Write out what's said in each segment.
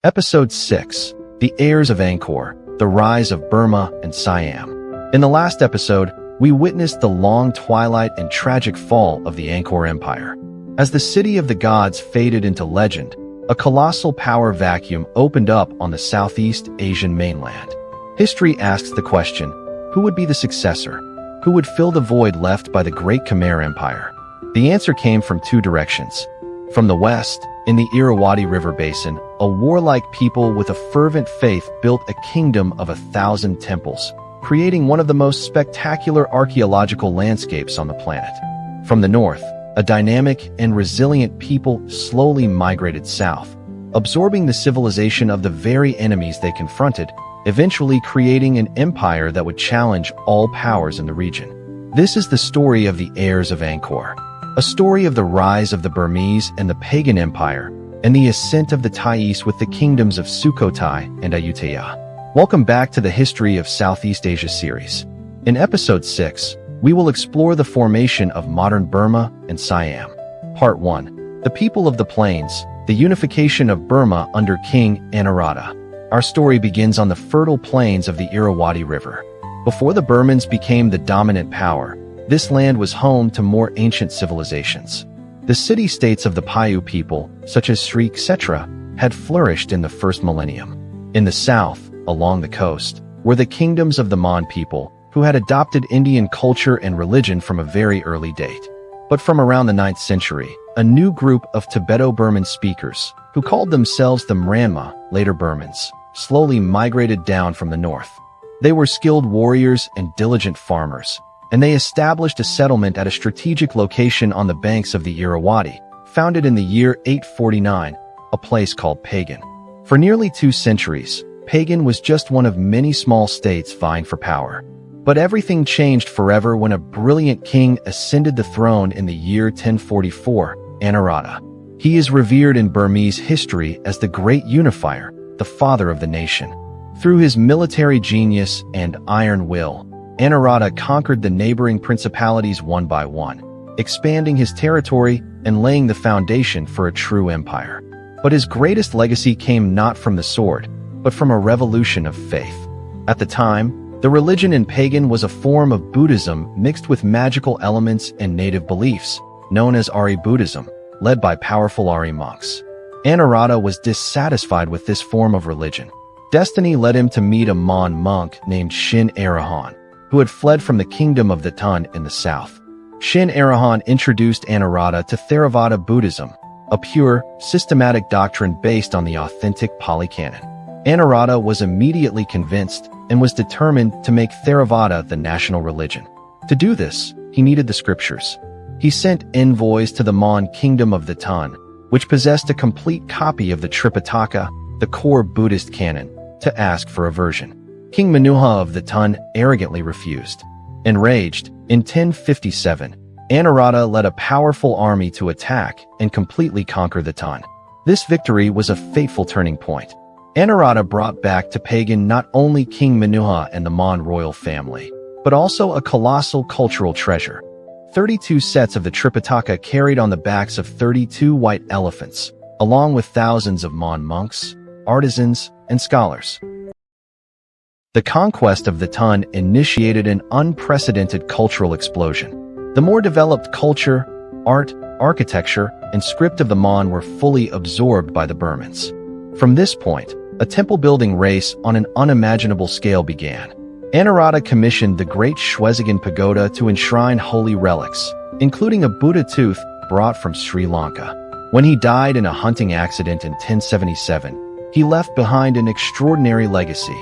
Episode 6, The Heirs of Angkor, The Rise of Burma and Siam. In the last episode, we witnessed the long twilight and tragic fall of the Angkor Empire. As the city of the gods faded into legend, a colossal power vacuum opened up on the Southeast Asian mainland. History asks the question, who would be the successor? Who would fill the void left by the great Khmer Empire? The answer came from two directions. From the west, in the Irrawaddy River Basin, a warlike people with a fervent faith built a kingdom of 1,000 temples, creating one of the most spectacular archaeological landscapes on the planet. From the north, a dynamic and resilient people slowly migrated south, absorbing the civilization of the very enemies they confronted, eventually creating an empire that would challenge all powers in the region. This is the story of the heirs of Angkor, a story of the rise of the Burmese and the Pagan Empire, and the ascent of the Thais with the kingdoms of Sukhothai and Ayutthaya. Welcome back to the History of Southeast Asia series. In Episode 6, we will explore the formation of modern Burma and Siam. Part 1. The People of the Plains, the unification of Burma under King Anawrahta. Our story begins on the fertile plains of the Irrawaddy River. Before the Burmans became the dominant power, this land was home to more ancient civilizations. The city-states of the Paiute people, such as Sri Kshetra, had flourished in the first millennium. In the south, along the coast, were the kingdoms of the Mon people, who had adopted Indian culture and religion from a very early date. But from around the 9th century, a new group of Tibeto-Burman speakers, who called themselves the Mranma, later Burmans, slowly migrated down from the north. They were skilled warriors and diligent farmers, and they established a settlement at a strategic location on the banks of the Irrawaddy, founded in the year 849, a place called Pagan. For nearly 2 centuries, Pagan was just one of many small states vying for power. But everything changed forever when a brilliant king ascended the throne in the year 1044, Anawrahta. He is revered in Burmese history as the great unifier, the father of the nation. Through his military genius and iron will, Anawrahta conquered the neighboring principalities one by one, expanding his territory and laying the foundation for a true empire. But his greatest legacy came not from the sword, but from a revolution of faith. At the time, the religion in Pagan was a form of Buddhism mixed with magical elements and native beliefs, known as Ari Buddhism, led by powerful Ari monks. Anawrahta was dissatisfied with this form of religion. Destiny led him to meet a Mon monk named Shin Arahan, who had fled from the kingdom of the Tun in the south. Shin Arahan introduced Anawrahta to Theravada Buddhism, a pure, systematic doctrine based on the authentic Pali Canon. Anawrahta was immediately convinced and was determined to make Theravada the national religion. To do this, he needed the scriptures. He sent envoys to the Mon kingdom of the Tun, which possessed a complete copy of the Tripitaka, the core Buddhist canon, to ask for a version. King Manuha of the Tun arrogantly refused. Enraged, in 1057, Anawrahta led a powerful army to attack and completely conquer the Tun. This victory was a fateful turning point. Anawrahta brought back to Pagan not only King Manuha and the Mon royal family, but also a colossal cultural treasure. 32 sets of the Tripitaka carried on the backs of 32 white elephants, along with thousands of Mon monks, artisans, and scholars. The conquest of the Tun initiated an unprecedented cultural explosion. The more developed culture, art, architecture, and script of the Mon were fully absorbed by the Burmans. From this point, a temple-building race on an unimaginable scale began. Anawrahta commissioned the Great Shwezigan Pagoda to enshrine holy relics, including a Buddha tooth brought from Sri Lanka. When he died in a hunting accident in 1077, he left behind an extraordinary legacy.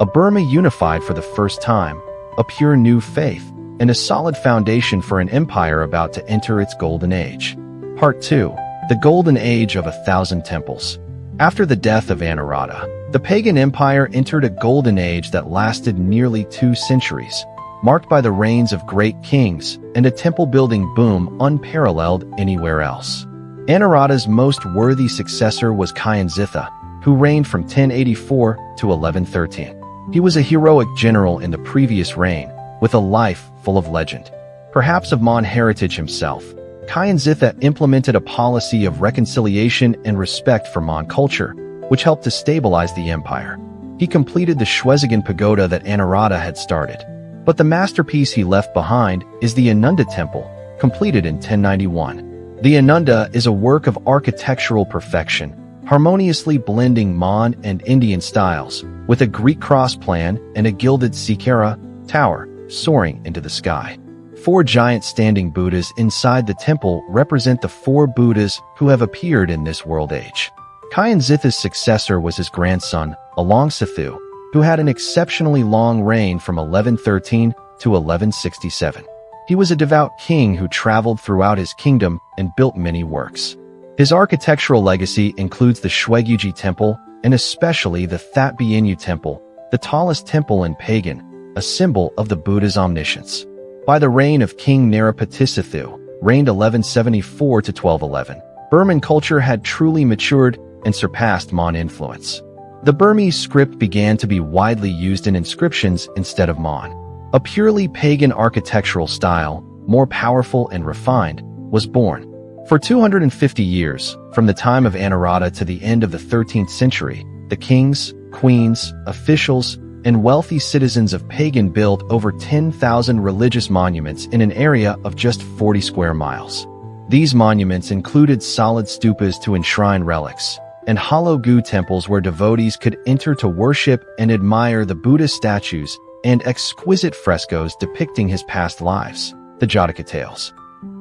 A Burma unified for the first time, a pure new faith, and a solid foundation for an empire about to enter its golden age. Part 2. The Golden Age of 1,000 Temples. After the death of Anawrahta, the Pagan Empire entered a golden age that lasted nearly 2 centuries, marked by the reigns of great kings and a temple-building boom unparalleled anywhere else. Anawrahta's most worthy successor was Kyanzitha, who reigned from 1084 to 1113. He was a heroic general in the previous reign, with a life full of legend. Perhaps of Mon heritage himself, Kyanzitha implemented a policy of reconciliation and respect for Mon culture, which helped to stabilize the empire. He completed the Shwezigan pagoda that Anawrahta had started. But the masterpiece he left behind is the Ananda Temple, completed in 1091. The Ananda is a work of architectural perfection, harmoniously blending Mon and Indian styles, with a Greek cross plan and a gilded Sikhara tower soaring into the sky. 4 giant standing Buddhas inside the temple represent the 4 Buddhas who have appeared in this world age. Kyanzitha's successor was his grandson, Alangsithu, who had an exceptionally long reign from 1113 to 1167. He was a devout king who traveled throughout his kingdom and built many works. His architectural legacy includes the Shweguji Temple and especially the Thatbyenyu Temple, the tallest temple in Pagan, a symbol of the Buddha's omniscience. By the reign of King Narapatisathu, reigned 1174 to 1211, Burman culture had truly matured and surpassed Mon influence. The Burmese script began to be widely used in inscriptions instead of Mon. A purely pagan architectural style, more powerful and refined, was born. For 250 years, from the time of Anawrahta to the end of the 13th century, the kings, queens, officials, and wealthy citizens of Pagan built over 10,000 religious monuments in an area of just 40 square miles. These monuments included solid stupas to enshrine relics, and hollow gu temples where devotees could enter to worship and admire the Buddha statues and exquisite frescoes depicting his past lives, the Jataka tales.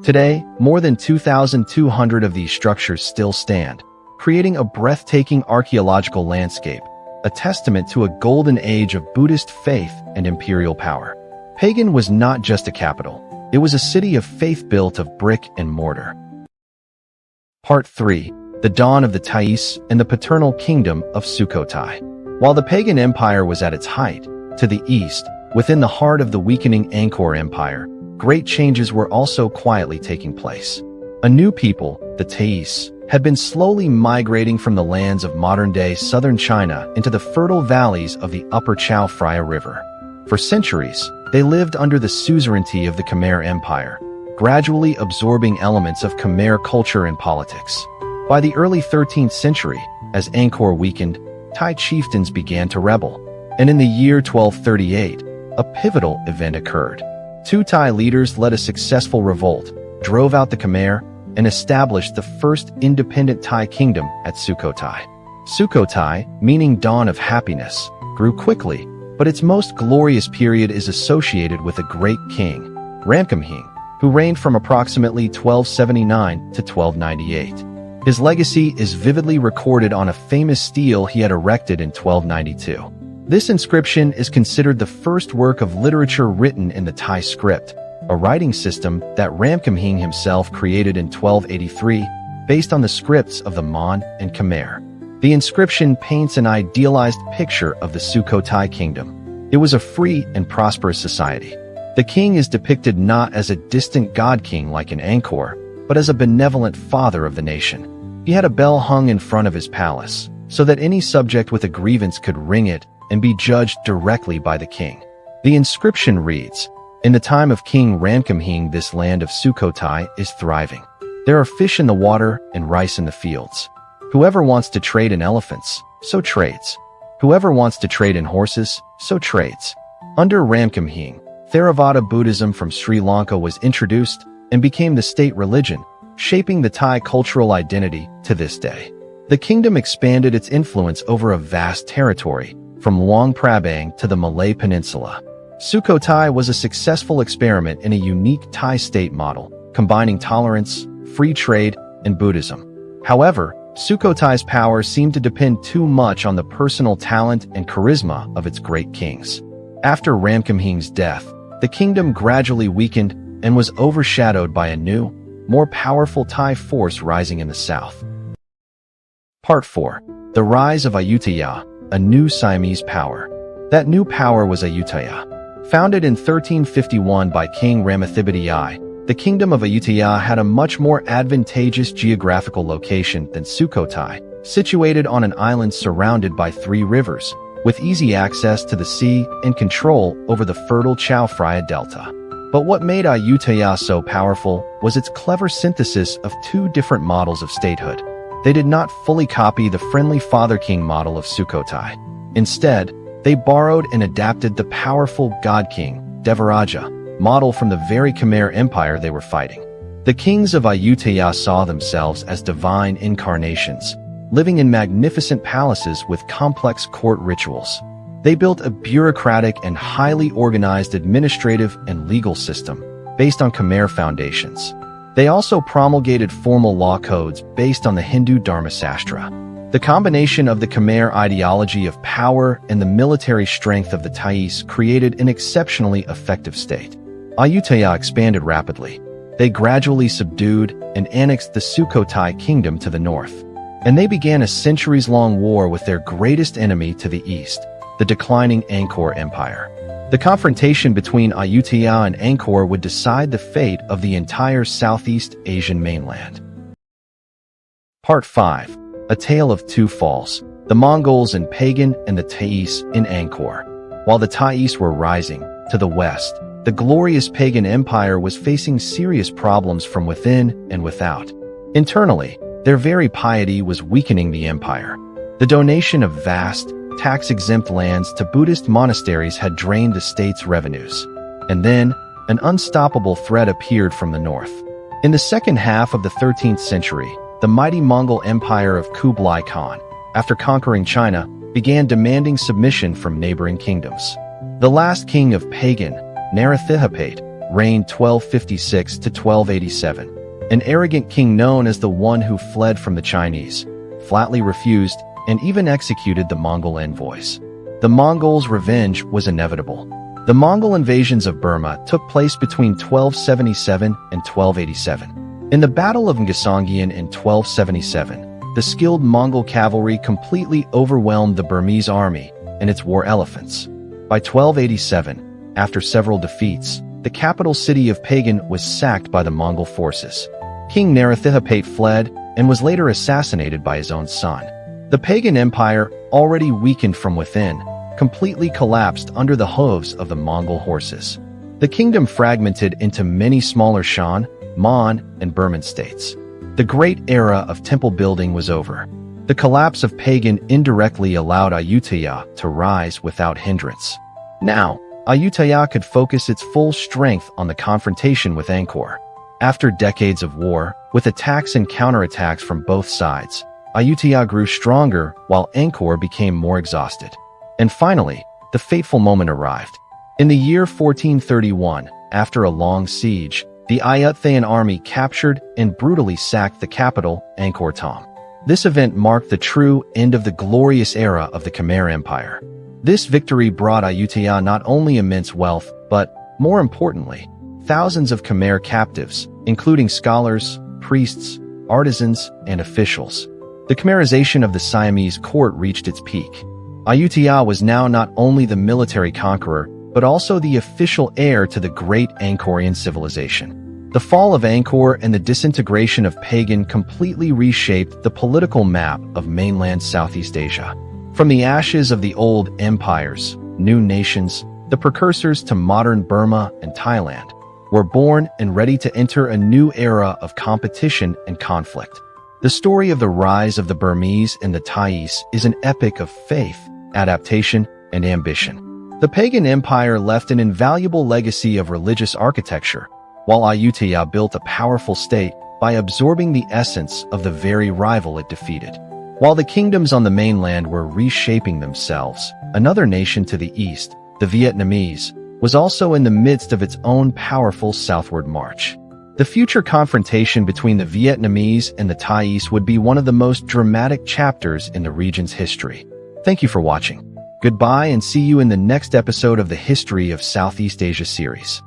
Today, more than 2,200 of these structures still stand, creating a breathtaking archaeological landscape, a testament to a golden age of Buddhist faith and imperial power. Pagan was not just a capital, it was a city of faith built of brick and mortar. Part 3. The dawn of the Thais and the paternal kingdom of Sukhothai. While the Pagan Empire was at its height, to the east, within the heart of the weakening Angkor Empire, great changes were also quietly taking place. A new people, the Thais, had been slowly migrating from the lands of modern-day southern China into the fertile valleys of the upper Chao Phraya River. For centuries, they lived under the suzerainty of the Khmer Empire, gradually absorbing elements of Khmer culture and politics. By the early 13th century, as Angkor weakened, Thai chieftains began to rebel, and in the year 1238, a pivotal event occurred. 2 Thai leaders led a successful revolt, drove out the Khmer, and established the first independent Thai kingdom at Sukhothai. Sukhothai, meaning dawn of happiness, grew quickly, but its most glorious period is associated with a great king, Ramkhamhaeng, who reigned from approximately 1279 to 1298. His legacy is vividly recorded on a famous stele he had erected in 1292. This inscription is considered the first work of literature written in the Thai script, a writing system that Ramkhamhaeng himself created in 1283 based on the scripts of the Mon and Khmer. The inscription paints an idealized picture of the Sukhothai kingdom. It was a free and prosperous society. The king is depicted not as a distant god-king like in Angkor, but as a benevolent father of the nation. He had a bell hung in front of his palace, so that any subject with a grievance could ring it and be judged directly by the king. The inscription reads, "In the time of King Ramkhamhaeng, this land of Sukhothai is thriving. There are fish in the water and rice in the fields. Whoever wants to trade in elephants, so trades. Whoever wants to trade in horses, so trades." Under Ramkhamhaeng, Theravada Buddhism from Sri Lanka was introduced and became the state religion, shaping the Thai cultural identity to this day. The kingdom expanded its influence over a vast territory, from Luang Prabang to the Malay Peninsula. Sukhothai was a successful experiment in a unique Thai state model, combining tolerance, free trade, and Buddhism. However, Sukhothai's power seemed to depend too much on the personal talent and charisma of its great kings. After Ramkhamhaeng's death, the kingdom gradually weakened and was overshadowed by a new, more powerful Thai force rising in the south. Part 4. The Rise of Ayutthaya, a new Siamese power. That new power was Ayutthaya. Founded in 1351 by King Ramkhamhaeng, the kingdom of Ayutthaya had a much more advantageous geographical location than Sukhothai, situated on an island surrounded by 3 rivers, with easy access to the sea and control over the fertile Chao Phraya Delta. But what made Ayutthaya so powerful was its clever synthesis of 2 different models of statehood. they did not fully copy the friendly father-king model of Sukhothai. Instead, they borrowed and adapted the powerful God-King, Devaraja, model from the very Khmer Empire they were fighting. The kings of Ayutthaya saw themselves as divine incarnations, living in magnificent palaces with complex court rituals. They built a bureaucratic and highly organized administrative and legal system based on Khmer foundations. They also promulgated formal law codes based on the Hindu Dharmasastra. The combination of the Khmer ideology of power and the military strength of the Thais created an exceptionally effective state. Ayutthaya expanded rapidly. They gradually subdued and annexed the Sukhothai kingdom to the north. And they began a centuries-long war with their greatest enemy to the east, the declining Angkor Empire. The confrontation between Ayutthaya and Angkor would decide the fate of the entire Southeast Asian mainland. Part 5. A Tale of Two Falls. The Mongols and Pagan and the Thais in Angkor. While the Thais were rising, to the west, the glorious Pagan Empire was facing serious problems from within and without. Internally, their very piety was weakening the empire. The donation of vast, tax-exempt lands to Buddhist monasteries had drained the state's revenues. And then, an unstoppable threat appeared from the north. In the second half of the 13th century, the mighty Mongol Empire of Kublai Khan, after conquering China, began demanding submission from neighboring kingdoms. The last king of Pagan, Anawrahta, reigned 1256 to 1287. An arrogant king known as the one who fled from the Chinese, flatly refused and even executed the Mongol envoys. The Mongols' revenge was inevitable. The Mongol invasions of Burma took place between 1277 and 1287. In the Battle of Ngasongyeon in 1277, the skilled Mongol cavalry completely overwhelmed the Burmese army and its war elephants. By 1287, after several defeats, the capital city of Pagan was sacked by the Mongol forces. King Anawrahta fled and was later assassinated by his own son. The Pagan Empire, already weakened from within, completely collapsed under the hooves of the Mongol horses. The kingdom fragmented into many smaller Shan, Mon, and Burman states. The great era of temple building was over. The collapse of Pagan indirectly allowed Ayutthaya to rise without hindrance. Now, Ayutthaya could focus its full strength on the confrontation with Angkor. After decades of war, with attacks and counterattacks from both sides, Ayutthaya grew stronger while Angkor became more exhausted. And finally, the fateful moment arrived. In the year 1431, after a long siege, the Ayutthayan army captured and brutally sacked the capital, Angkor Thom. This event marked the true end of the glorious era of the Khmer Empire. This victory brought Ayutthaya not only immense wealth, but, more importantly, thousands of Khmer captives, including scholars, priests, artisans, and officials. The Khmerization of the Siamese court reached its peak. Ayutthaya was now not only the military conqueror, but also the official heir to the great Angkorian civilization. The fall of Angkor and the disintegration of Pagan completely reshaped the political map of mainland Southeast Asia. From the ashes of the old empires, new nations, the precursors to modern Burma and Thailand, were born and ready to enter a new era of competition and conflict. The story of the rise of the Burmese and the Thais is an epic of faith, adaptation, and ambition. The Pagan Empire left an invaluable legacy of religious architecture, while Ayutthaya built a powerful state by absorbing the essence of the very rival it defeated. While the kingdoms on the mainland were reshaping themselves, another nation to the east, the Vietnamese, was also in the midst of its own powerful southward march. The future confrontation between the Vietnamese and the Thais would be one of the most dramatic chapters in the region's history. Thank you for watching. Goodbye and see you in the next episode of the History of Southeast Asia series.